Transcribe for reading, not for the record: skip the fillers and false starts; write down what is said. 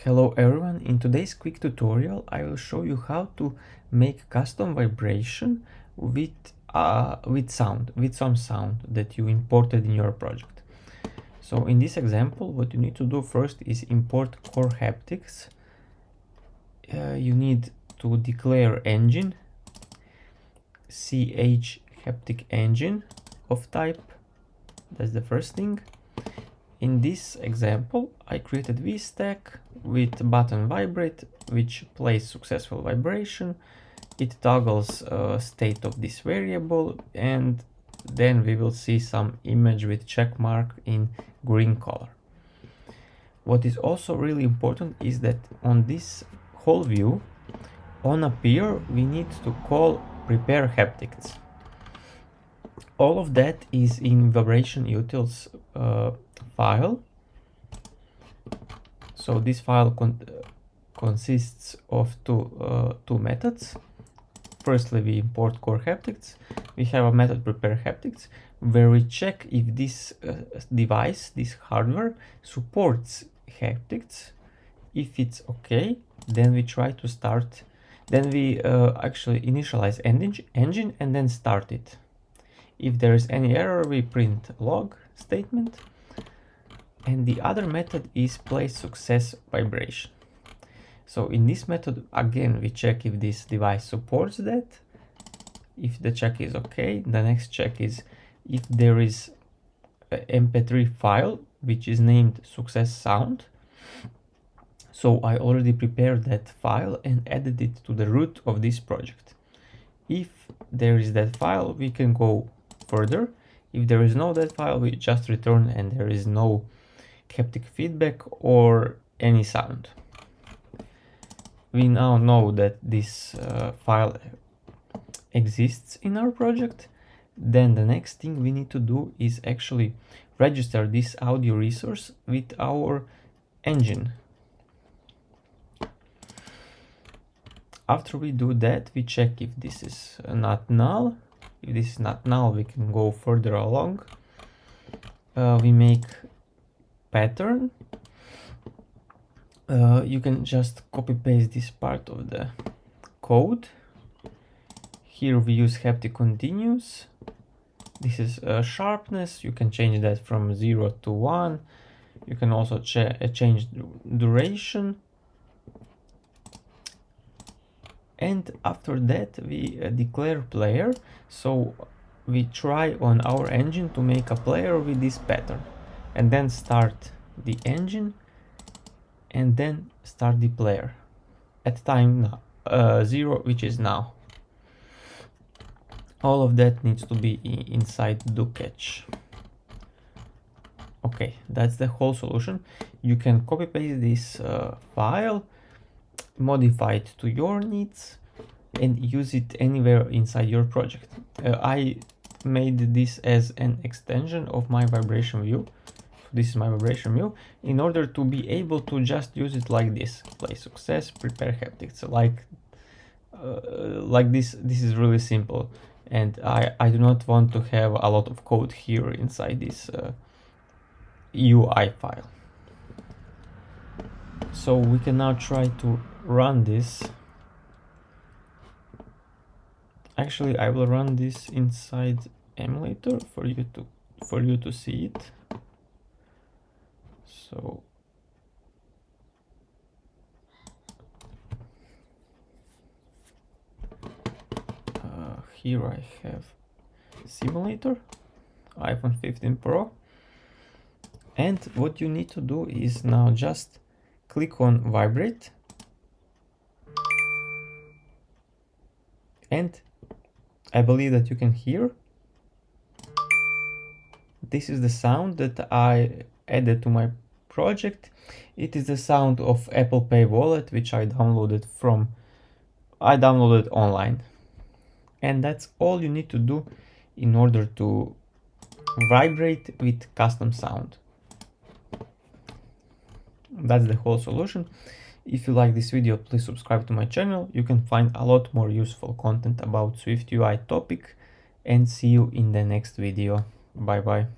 Hello everyone, in today's quick tutorial I will show you how to make custom vibration with some sound that you imported in your project. So in this example what you need to do first is import core haptics. You need to declare engine ch haptic engine of type. That's the first thing. In this example, I created VStack with button vibrate, which plays successful vibration. It toggles state of this variable, and then we will see some image with check mark in green color. What is also really important is that on this whole view, on appear, we need to call prepare haptics. All of that is in vibration utils file. So this file consists of two methods. Firstly, we import core haptics. We have a method prepare haptics where we check if this device, this hardware, supports haptics. If it's okay, then we try to start. Then we actually initialize engine and then start it. If there is any error, we print log statement. And the other method is play success vibration. So in this method, again, we check if this device supports that. If the check is okay, the next check is if there is a MP3 file, which is named success sound. So I already prepared that file and added it to the root of this project. If there is that file, we can go further. If there is no that file, we just return and there is no haptic feedback or any sound. We now know that this file exists in our project. Then the next thing we need to do is actually register this audio resource with our engine. After we do that, we check if this is not null. If this is not null, we can go further along. We make pattern. You can just copy paste this part of the code. Here we use haptic continuous. This is sharpness. You can change that from 0 to 1. You can also change duration. And after that we declare player. So we try on our engine to make a player with this pattern, and then start the engine and then start the player at time 0, which is now. All of that needs to be inside do catch. Okay, that's the whole solution. You can copy paste this file, modify it to your needs, and use it anywhere inside your project. I made this as an extension of my vibration view. This is my vibration view, in order to be able to just use it like this: play success, prepare haptics. Like this is really simple, and I do not want to have a lot of code here inside this UI file. So we can now try to run this. Actually, I will run this inside emulator for you to see it. So here I have simulator, iPhone 15 Pro, and what you need to do is now just click on vibrate, and I believe that you can hear. This is the sound that I added to my project. It is the sound of Apple Pay wallet, which I downloaded online. And that's all you need to do in order to vibrate with custom sound. That's the whole solution. If you like this video, please subscribe to my channel. You can find a lot more useful content about SwiftUI topic, and see you in the next video. Bye bye.